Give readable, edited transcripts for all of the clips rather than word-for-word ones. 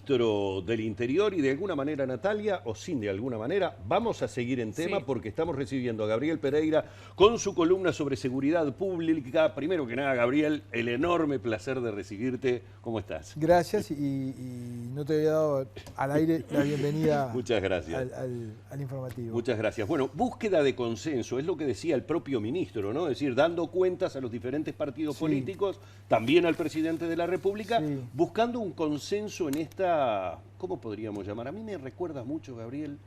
ministro del Interior y de alguna manera Natalia, o sin de alguna manera, vamos a seguir en tema porque estamos recibiendo a Gabriel Pereira con su columna sobre seguridad pública. Primero que nada, Gabriel, el enorme placer de recibirte. ¿Cómo estás? Gracias y no te había dado al aire la bienvenida. Muchas gracias. Al informativo. Muchas gracias. Bueno, búsqueda de consenso, es lo que decía el propio ministro, ¿no? Es decir, dando cuentas a los diferentes partidos políticos, también al presidente de la República, buscando un consenso en esta, ¿cómo podríamos llamar? A mí me recuerda mucho, Gabriel,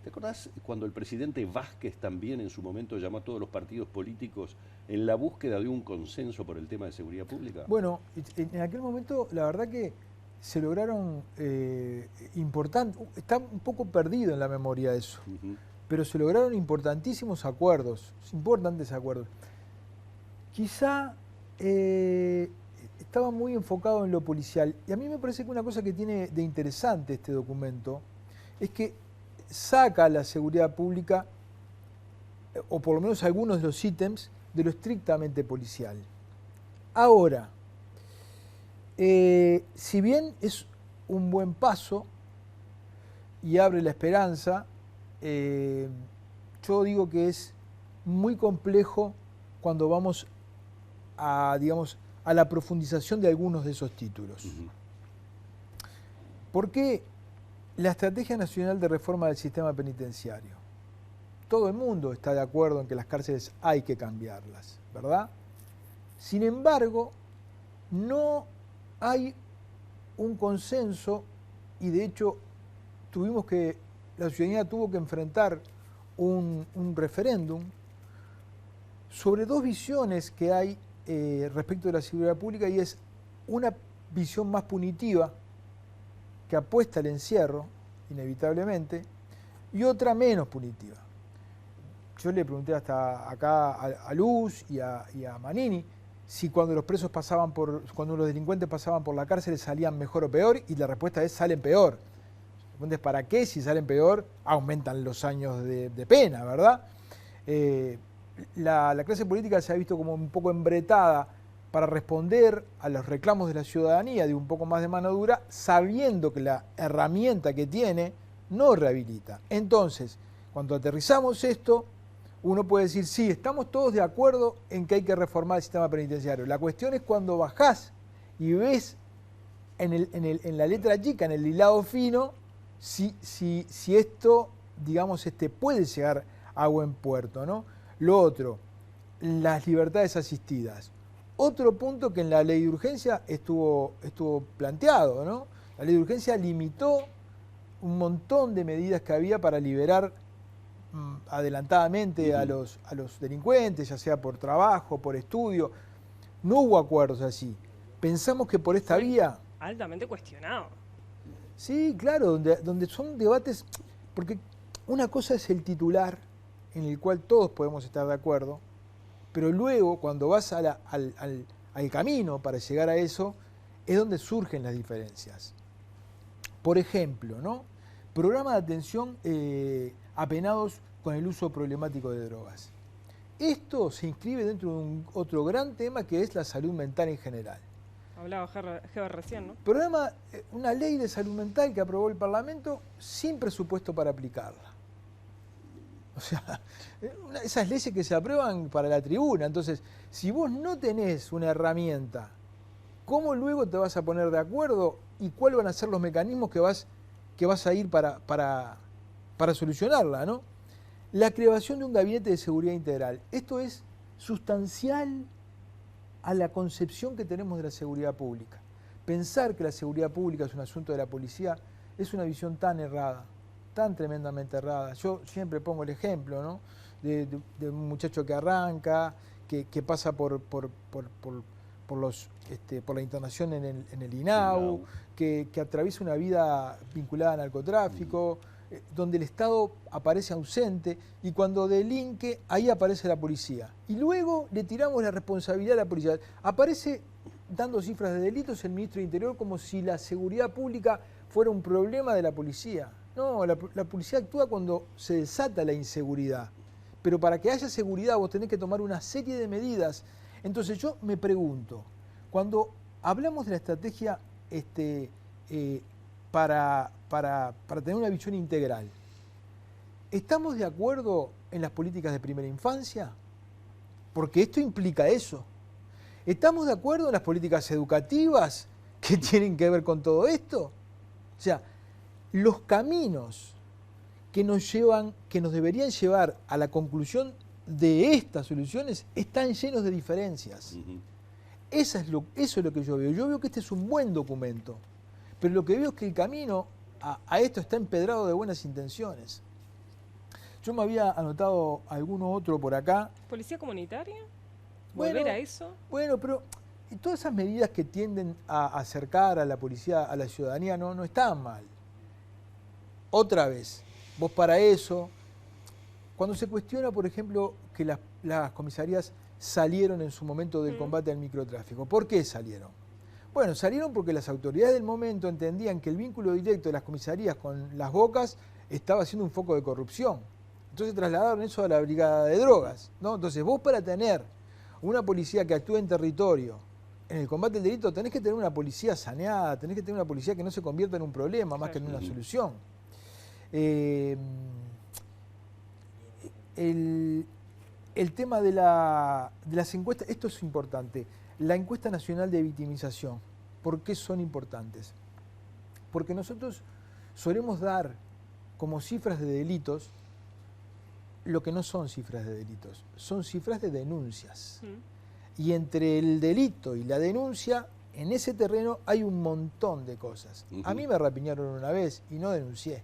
¿te acordás cuando el presidente Vázquez también en su momento llamó a todos los partidos políticos en la búsqueda de un consenso por el tema de seguridad pública? Bueno, en aquel momento la verdad que se lograron importantes, está un poco perdido en la memoria eso, pero se lograron importantes acuerdos. Quizá estaba muy enfocado en lo policial, y a mí me parece que una cosa que tiene de interesante este documento es que saca la seguridad pública, o por lo menos algunos de los ítems, de lo estrictamente policial. Ahora, si bien es un buen paso y abre la esperanza, yo digo que es muy complejo cuando vamos a, digamos, a la profundización de algunos de esos títulos. ¿Por qué la Estrategia Nacional de Reforma del Sistema Penitenciario? Todo el mundo está de acuerdo en que las cárceles hay que cambiarlas, ¿verdad? Sin embargo, no hay un consenso y de hecho la ciudadanía tuvo que enfrentar un referéndum sobre dos visiones que hay respecto de la seguridad pública, y es una visión más punitiva que apuesta al encierro, inevitablemente, y otra menos punitiva. Yo le pregunté hasta acá a Luz y a Manini si cuando los delincuentes pasaban por la cárcel salían mejor o peor, y la respuesta es: salen peor. Entonces, ¿para qué? Si salen peor, aumentan los años de pena, ¿verdad? La clase política se ha visto como un poco embretada para responder a los reclamos de la ciudadanía de un poco más de mano dura, sabiendo que la herramienta que tiene no rehabilita. Entonces, cuando aterrizamos esto, uno puede decir: sí, estamos todos de acuerdo en que hay que reformar el sistema penitenciario. La cuestión es cuando bajás y ves en la letra chica, en el hilado fino, si esto, digamos, puede llegar a buen puerto, ¿no? Lo otro, las libertades asistidas. Otro punto que en la ley de urgencia estuvo planteado, ¿no? La ley de urgencia limitó un montón de medidas que había para liberar adelantadamente a los delincuentes, ya sea por trabajo, por estudio. No hubo acuerdos así. Pensamos que por esta vía... Altamente cuestionado. Sí, claro, donde son debates, porque una cosa es el titular, en el cual todos podemos estar de acuerdo, pero luego cuando vas al camino para llegar a eso, es donde surgen las diferencias. Por ejemplo, ¿no? Programa de atención a penados con el uso problemático de drogas. Esto se inscribe dentro de otro gran tema, que es la salud mental en general. Hablaba Heber recién, ¿no? Una ley de salud mental que aprobó el Parlamento sin presupuesto para aplicarla. O sea, esas leyes que se aprueban para la tribuna. Entonces, si vos no tenés una herramienta, ¿cómo luego te vas a poner de acuerdo y cuáles van a ser los mecanismos que vas a ir para solucionarla, ¿no? La creación de un gabinete de seguridad integral. Esto es sustancial a la concepción que tenemos de la seguridad pública. Pensar que la seguridad pública es un asunto de la policía es una visión tan errada, tan tremendamente errada. Yo siempre pongo el ejemplo, ¿no? de un muchacho que arranca, que pasa por la internación en el INAU, que atraviesa una vida vinculada al narcotráfico, donde el Estado aparece ausente, y cuando delinque, ahí aparece la policía. Y luego le tiramos la responsabilidad a la policía. Aparece dando cifras de delitos el ministro de Interior como si la seguridad pública fuera un problema de la policía. No, la policía actúa cuando se desata la inseguridad. Pero para que haya seguridad vos tenés que tomar una serie de medidas. Entonces yo me pregunto, cuando hablamos de la estrategia para tener una visión integral. ¿Estamos de acuerdo en las políticas de primera infancia? Porque esto implica eso. ¿Estamos de acuerdo en las políticas educativas que tienen que ver con todo esto? O sea, los caminos que nos deberían llevar a la conclusión de estas soluciones están llenos de diferencias. Eso es lo que yo veo. Yo veo que este es un buen documento, pero lo que veo es que el camino a esto está empedrado de buenas intenciones. Yo me había anotado alguno otro por acá. ¿Policía comunitaria? ¿Volver a eso? Bueno, pero todas esas medidas que tienden a acercar a la policía, a la ciudadanía, no están mal. Otra vez, vos para eso, cuando se cuestiona, por ejemplo, que las comisarías salieron en su momento del combate al microtráfico. ¿Por qué salieron? Bueno, salieron porque las autoridades del momento entendían que el vínculo directo de las comisarías con las bocas estaba siendo un foco de corrupción. Entonces trasladaron eso a la brigada de drogas, ¿no? Entonces vos, para tener una policía que actúe en territorio, en el combate al delito, tenés que tener una policía saneada, tenés que tener una policía que no se convierta en un problema más que en una solución. El tema de las encuestas, esto es importante. La encuesta nacional de victimización, ¿por qué son importantes? Porque nosotros solemos dar como cifras de delitos lo que no son cifras de delitos, son cifras de denuncias. Y entre el delito y la denuncia, en ese terreno hay un montón de cosas. A mí me rapiñaron una vez y no denuncié.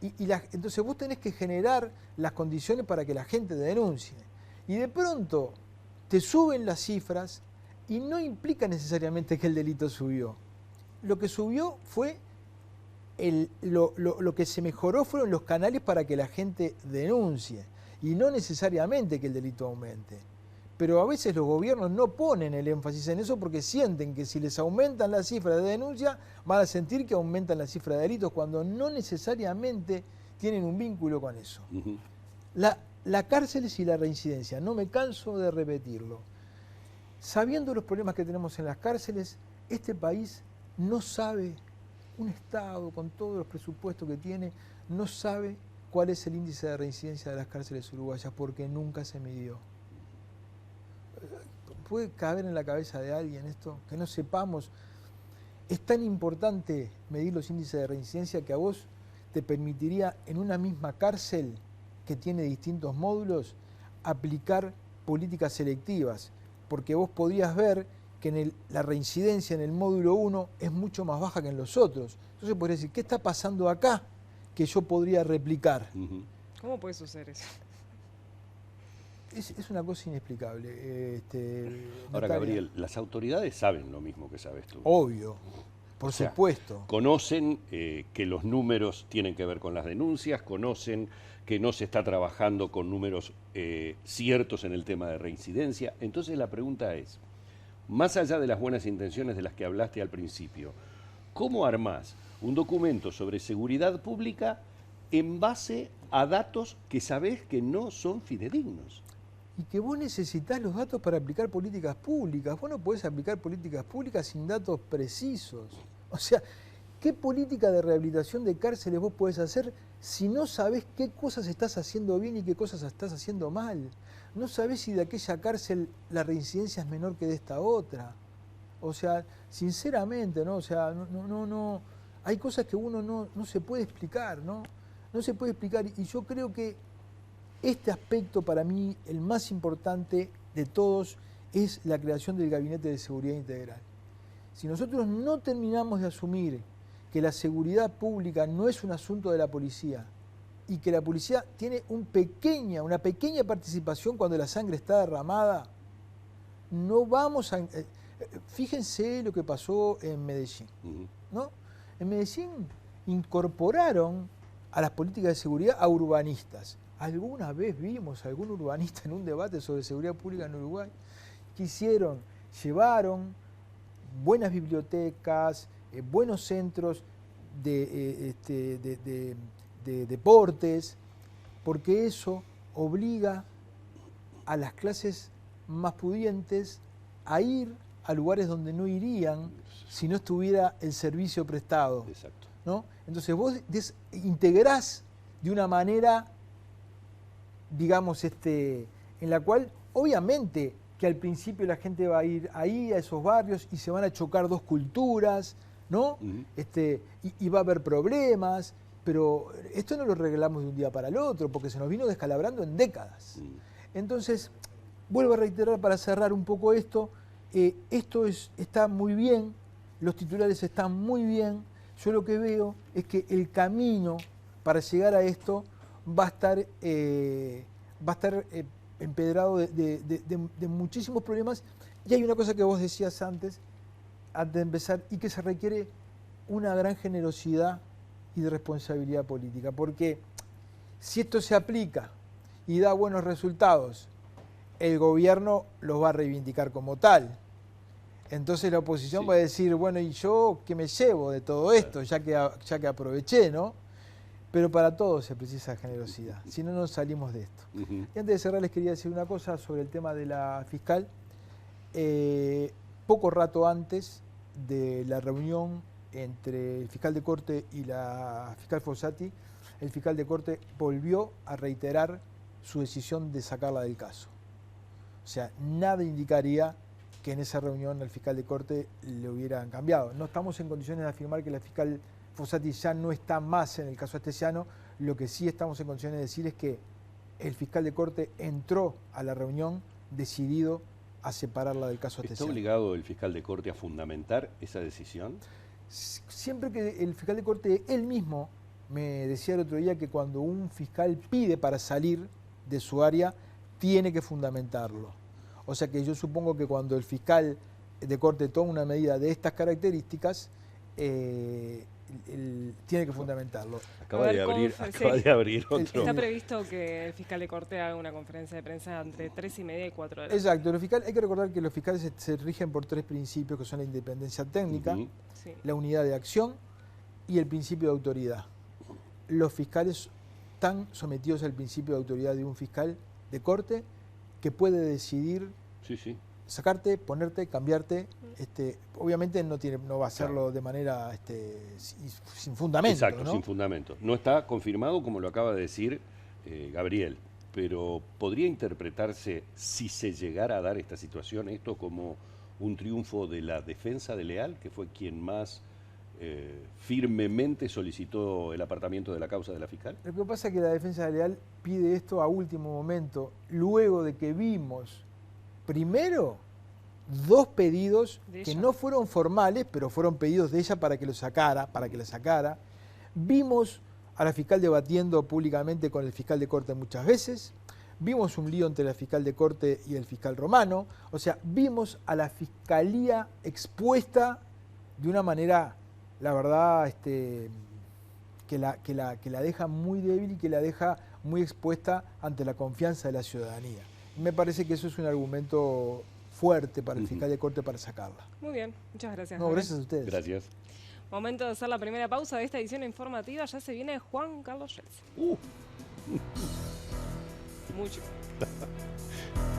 Entonces vos tenés que generar las condiciones para que la gente denuncie. Y de pronto te suben las cifras y no implica necesariamente que el delito subió. Lo que subió fue, lo que se mejoró fueron los canales para que la gente denuncie. Y no necesariamente que el delito aumente. Pero a veces los gobiernos no ponen el énfasis en eso porque sienten que si les aumentan las cifras de denuncia van a sentir que aumentan las cifras de delitos, cuando no necesariamente tienen un vínculo con eso. La cárcel y la reincidencia, no me canso de repetirlo. Sabiendo los problemas que tenemos en las cárceles, este país no sabe, un Estado con todos los presupuestos que tiene, no sabe cuál es el índice de reincidencia de las cárceles uruguayas porque nunca se midió. ¿Puede caber en la cabeza de alguien esto? Que no sepamos. Es tan importante medir los índices de reincidencia que a vos te permitiría en una misma cárcel que tiene distintos módulos aplicar políticas selectivas, porque vos podrías ver que la reincidencia en el módulo 1 es mucho más baja que en los otros. Entonces podrías decir, ¿qué está pasando acá que yo podría replicar? ¿Cómo puede suceder eso? Es una cosa inexplicable. Ahora, Gabriel, las autoridades saben lo mismo que sabes tú. Obvio, por supuesto. Conocen que los números tienen que ver con las denuncias, conocen que no se está trabajando con números ciertos en el tema de reincidencia. Entonces la pregunta es, más allá de las buenas intenciones de las que hablaste al principio, ¿cómo armás un documento sobre seguridad pública en base a datos que sabés que no son fidedignos? Y que vos necesitás los datos para aplicar políticas públicas. Vos no podés aplicar políticas públicas sin datos precisos. O sea, ¿qué política de rehabilitación de cárceles vos podés hacer si no sabés qué cosas estás haciendo bien y qué cosas estás haciendo mal? No sabés si de aquella cárcel la reincidencia es menor que de esta otra. O sea, sinceramente, ¿no? O sea, no. Hay cosas que uno no se puede explicar, ¿no? No se puede explicar. Y yo creo que este aspecto, para mí, el más importante de todos, es la creación del Gabinete de Seguridad Integral. Si nosotros no terminamos de asumir que la seguridad pública no es un asunto de la policía y que la policía tiene una pequeña participación cuando la sangre está derramada, no vamos a... Fíjense lo que pasó en Medellín, ¿no? En Medellín incorporaron a las políticas de seguridad a urbanistas. ¿Alguna vez vimos a algún urbanista en un debate sobre seguridad pública en Uruguay? ¿Qué hicieron? Llevaron buenas bibliotecas, buenos centros de deportes, porque eso obliga a las clases más pudientes a ir a lugares donde no irían si no estuviera el servicio prestado. Exacto. ¿No? Entonces vos integrás de una manera, digamos, en la cual obviamente que al principio la gente va a ir ahí a esos barrios y se van a chocar dos culturas, ¿no? Y va a haber problemas, pero esto no lo arreglamos de un día para el otro, porque se nos vino descalabrando en décadas. Entonces, vuelvo a reiterar para cerrar un poco esto, está muy bien, los titulares están muy bien. Yo lo que veo es que el camino para llegar a esto va a estar empedrado de muchísimos problemas. Y hay una cosa que vos decías antes de empezar, y que se requiere una gran generosidad y de responsabilidad política. Porque si esto se aplica y da buenos resultados, el gobierno los va a reivindicar como tal. Entonces la oposición va a decir, bueno, ¿y yo qué me llevo de todo esto? Ya que aproveché, ¿no? Pero para todos se precisa generosidad, si no, no salimos de esto. Y antes de cerrar les quería decir una cosa sobre el tema de la fiscal. Poco rato antes de la reunión entre el fiscal de corte y la fiscal Fossati, el fiscal de corte volvió a reiterar su decisión de sacarla del caso. O sea, nada indicaría que en esa reunión al fiscal de corte le hubieran cambiado. No estamos en condiciones de afirmar que la fiscal Fossati ya no está más en el caso Astesiano. Lo que sí estamos en condiciones de decir es que el fiscal de corte entró a la reunión decidido a separarla del caso Astesiano. ¿Está obligado el fiscal de corte a fundamentar esa decisión? Siempre que el fiscal de corte, él mismo me decía el otro día que cuando un fiscal pide para salir de su área, tiene que fundamentarlo. O sea que yo supongo que cuando el fiscal de corte toma una medida de estas características, tiene que fundamentarlo. Acaba de abrir otro. Está previsto que el fiscal de corte haga una conferencia de prensa entre 3:30 y 4 de la tarde. Exacto. Hay que recordar que los fiscales se rigen por 3 principios, que son la independencia técnica, la unidad de acción y el principio de autoridad. Los fiscales están sometidos al principio de autoridad de un fiscal de corte que puede decidir sacarte, ponerte, cambiarte. Obviamente no va a hacerlo de manera sin fundamento. Exacto, ¿no? Sin fundamento. No está confirmado, como lo acaba de decir Gabriel, pero podría interpretarse, si se llegara a dar esta situación, esto como un triunfo de la defensa de Leal, que fue quien más firmemente solicitó el apartamiento de la causa de la fiscal. Lo que pasa es que la defensa de Leal pide esto a último momento, luego de que vimos primero 2 pedidos que no fueron formales, pero fueron pedidos de ella para que la sacara. Vimos a la fiscal debatiendo públicamente con el fiscal de corte muchas veces. Vimos un lío entre la fiscal de corte y el fiscal Romano. O sea, vimos a la fiscalía expuesta de una manera, la verdad, que la deja muy débil y que la deja muy expuesta ante la confianza de la ciudadanía. Me parece que eso es un argumento fuerte para el fiscal de corte para sacarla. Muy bien, muchas gracias. No, gracias a ustedes. Gracias. Momento de hacer la primera pausa de esta edición informativa. Ya se viene Juan Carlos Schulz. Mucho.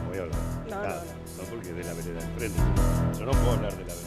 No voy a hablar. No, porque es de la vereda del frente. Yo no puedo hablar de la vereda.